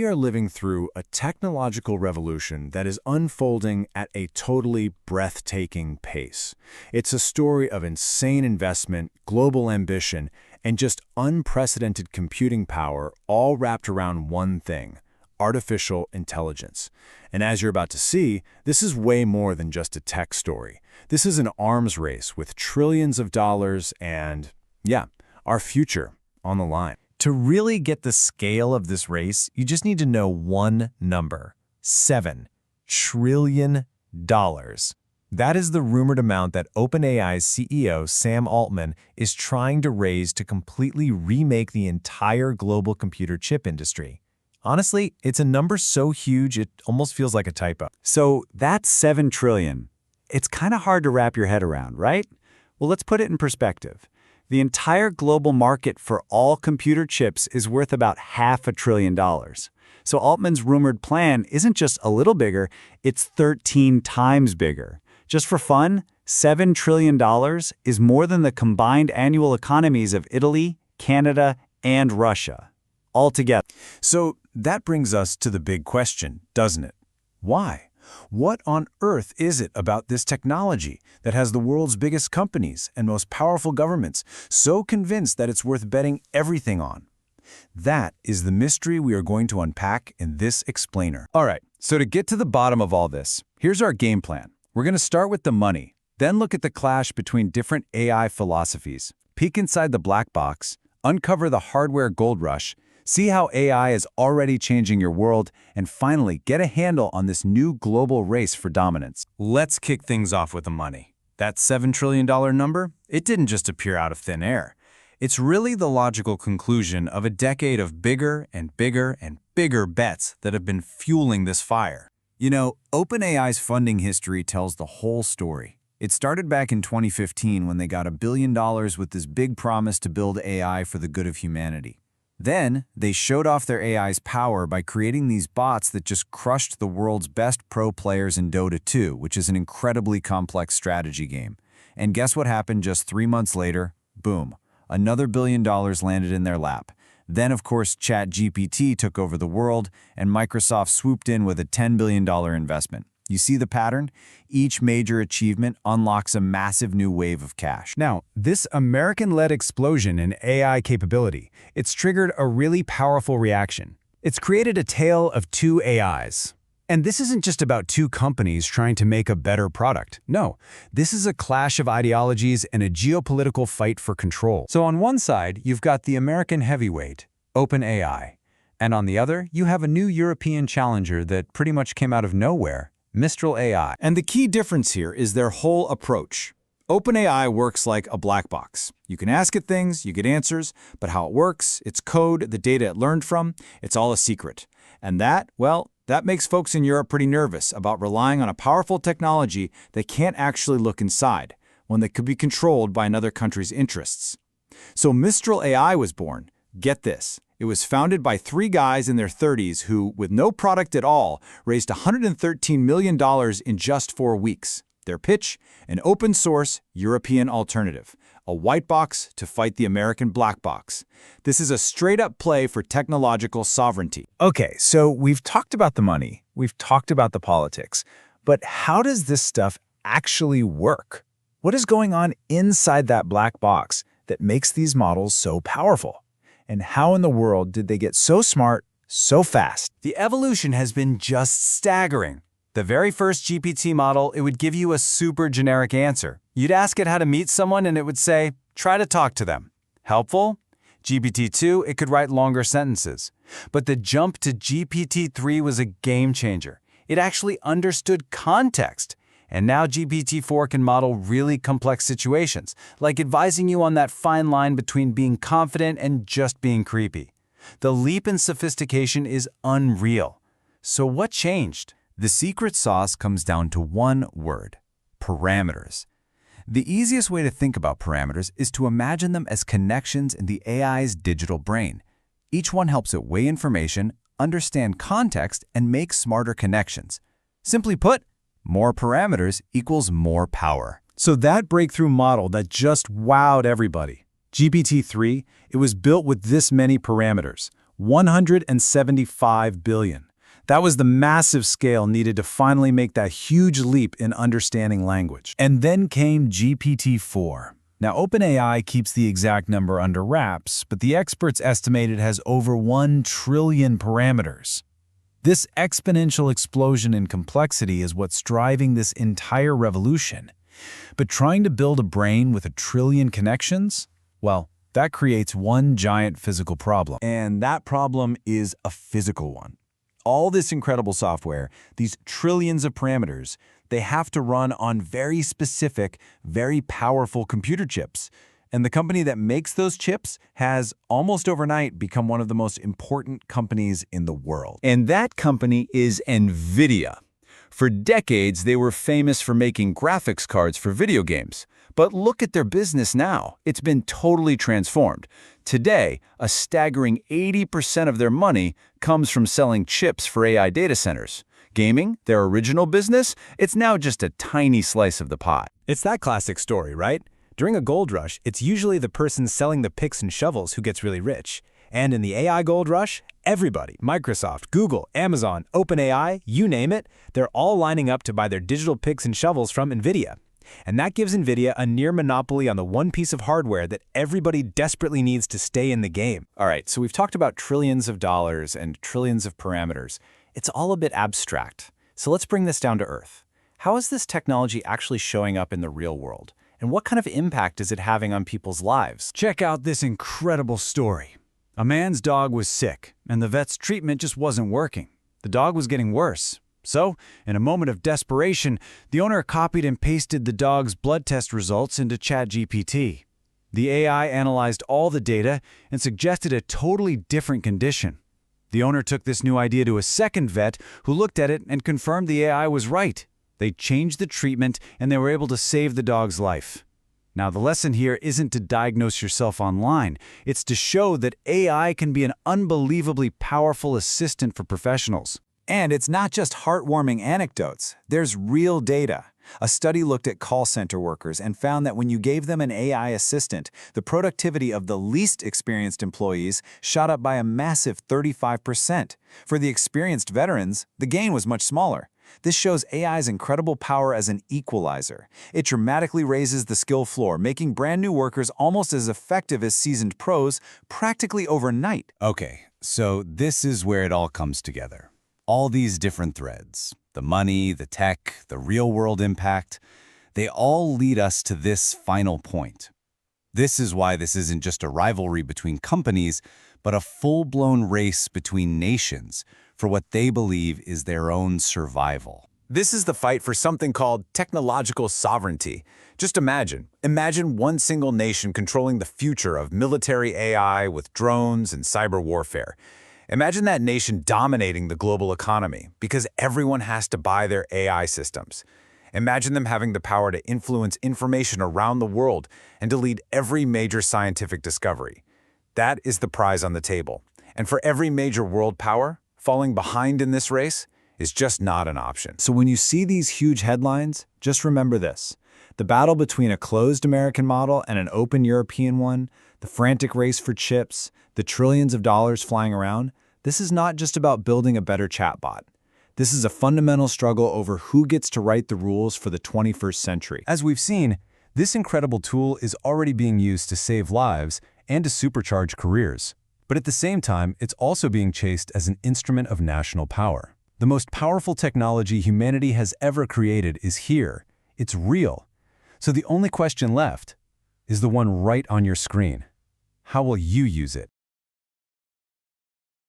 We are living through a technological revolution that is unfolding at a totally breathtaking pace. It's a story of insane investment, global ambition, and just unprecedented computing power, all wrapped around one thing: artificial intelligence. And as you're about to see, this is way more than just a tech story. This is an arms race with trillions of dollars and, yeah, our future on the line. To really get the scale of this race, you just need to know one number: $7 trillion. That is the rumored amount that OpenAI's CEO, Sam Altman, is trying to raise to completely remake the entire global computer chip industry. Honestly, it's a number so huge it almost feels like a typo. So that's 7 trillion. It's kind of hard to wrap your head around, right? Well, let's put it in perspective. The entire global market for all computer chips is worth about $500 billion. So Altman's rumored plan isn't just a little bigger, it's 13 times bigger. Just for fun, $7 trillion is more than the combined annual economies of Italy, Canada, and Russia, all together. So that brings us to the big question, doesn't it? Why? What on earth is it about this technology that has the world's biggest companies and most powerful governments so convinced that it's worth betting everything on? That is the mystery we are going to unpack in this explainer. All right, so to get to the bottom of all this, here's our game plan. We're going to start with the money, then look at the clash between different AI philosophies, peek inside the black box, uncover the hardware gold rush, see how AI is already changing your world, and finally get a handle on this new global race for dominance. Let's kick things off with the money. That $7 trillion number, it didn't just appear out of thin air. It's really the logical conclusion of a decade of bigger and bigger and bigger bets that have been fueling this fire. You know, OpenAI's funding history tells the whole story. It started back in 2015 when they got $1 billion with this big promise to build AI for the good of humanity. Then, they showed off their AI's power by creating these bots that just crushed the world's best pro players in Dota 2, which is an incredibly complex strategy game. And guess what happened just 3 months later? Boom. Another $1 billion landed in their lap. Then, of course, ChatGPT took over the world, and Microsoft swooped in with a $10 billion investment. You see the pattern? Each major achievement unlocks a massive new wave of cash. Now, this American-led explosion in AI capability, it's triggered a really powerful reaction. It's created a tale of two AIs. And this isn't just about two companies trying to make a better product. No, this is a clash of ideologies and a geopolitical fight for control. So on one side, you've got the American heavyweight, OpenAI. And on the other, you have a new European challenger that pretty much came out of nowhere, Mistral AI. And the key difference here is their whole approach. OpenAI works like a black box. You can ask it things, you get answers, but how it works, its code, the data it learned from, it's all a secret. And that, well, that makes folks in Europe pretty nervous about relying on a powerful technology that can't actually look inside, one that could be controlled by another country's interests. So Mistral AI was born. Get this. It was founded by 3 guys in their 30s who, with no product at all, raised $113 million in just 4 weeks. Their pitch? An open-source European alternative. A white box to fight the American black box. This is a straight-up play for technological sovereignty. Okay, so we've talked about the money, we've talked about the politics, but how does this stuff actually work? What is going on inside that black box that makes these models so powerful? And how in the world did they get so smart so fast? The evolution has been just staggering. The very first GPT model, it would give you a super generic answer. You'd ask it how to meet someone and it would say, try to talk to them. Helpful? GPT-2, it could write longer sentences. But the jump to GPT-3 was a game changer. It actually understood context. And now GPT-4 can model really complex situations, like advising you on that fine line between being confident and just being creepy. The leap in sophistication is unreal. So what changed? The secret sauce comes down to one word: parameters. The easiest way to think about parameters is to imagine them as connections in the AI's digital brain. Each one helps it weigh information, understand context, and make smarter connections. Simply put, more parameters equals more power. So that breakthrough model that just wowed everybody, GPT-3, it was built with this many parameters. 175 billion. That was the massive scale needed to finally make that huge leap in understanding language. And then came GPT-4. Now, OpenAI keeps the exact number under wraps, but the experts estimate it has over 1 trillion parameters. This exponential explosion in complexity is what's driving this entire revolution. But trying to build a brain with 1 trillion connections? Well, that creates one giant physical problem. And that problem is a physical one. All this incredible software, these trillions of parameters, they have to run on very specific, very powerful computer chips. And the company that makes those chips has almost overnight become one of the most important companies in the world. And that company is NVIDIA. For decades, they were famous for making graphics cards for video games. But look at their business now. It's been totally transformed. Today, a staggering 80% of their money comes from selling chips for AI data centers. Gaming, their original business, it's now just a tiny slice of the pie. It's that classic story, right? During a gold rush, it's usually the person selling the picks and shovels who gets really rich. And in the AI gold rush, everybody, Microsoft, Google, Amazon, OpenAI, you name it, they're all lining up to buy their digital picks and shovels from NVIDIA. And that gives NVIDIA a near monopoly on the one piece of hardware that everybody desperately needs to stay in the game. All right, so we've talked about trillions of dollars and trillions of parameters. It's all a bit abstract. So let's bring this down to earth. How is this technology actually showing up in the real world? And what kind of impact is it having on people's lives? Check out this incredible story. A man's dog was sick, and the vet's treatment just wasn't working. The dog was getting worse. So, in a moment of desperation, the owner copied and pasted the dog's blood test results into ChatGPT. The AI analyzed all the data and suggested a totally different condition. The owner took this new idea to a second vet who looked at it and confirmed the AI was right. They changed the treatment and they were able to save the dog's life. Now, the lesson here isn't to diagnose yourself online. It's to show that AI can be an unbelievably powerful assistant for professionals. And it's not just heartwarming anecdotes. There's real data. A study looked at call center workers and found that when you gave them an AI assistant, the productivity of the least experienced employees shot up by a massive 35%. For the experienced veterans, the gain was much smaller. This shows AI's incredible power as an equalizer. It dramatically raises the skill floor, making brand new workers almost as effective as seasoned pros practically overnight. Okay, so this is where it all comes together. All these different threads, the money, the tech, the real-world impact, they all lead us to this final point. This is why this isn't just a rivalry between companies, but a full-blown race between nations for what they believe is their own survival. This is the fight for something called technological sovereignty. Just imagine one single nation controlling the future of military AI with drones and cyber warfare. Imagine that nation dominating the global economy because everyone has to buy their AI systems. Imagine them having the power to influence information around the world and to lead every major scientific discovery. That is the prize on the table. And for every major world power, falling behind in this race is just not an option. So when you see these huge headlines, just remember this. The battle between a closed American model and an open European one, the frantic race for chips, the trillions of dollars flying around, this is not just about building a better chatbot. This is a fundamental struggle over who gets to write the rules for the 21st century. As we've seen, this incredible tool is already being used to save lives and to supercharge careers. But at the same time, it's also being chased as an instrument of national power. The most powerful technology humanity has ever created is here. It's real. So the only question left is the one right on your screen. How will you use it?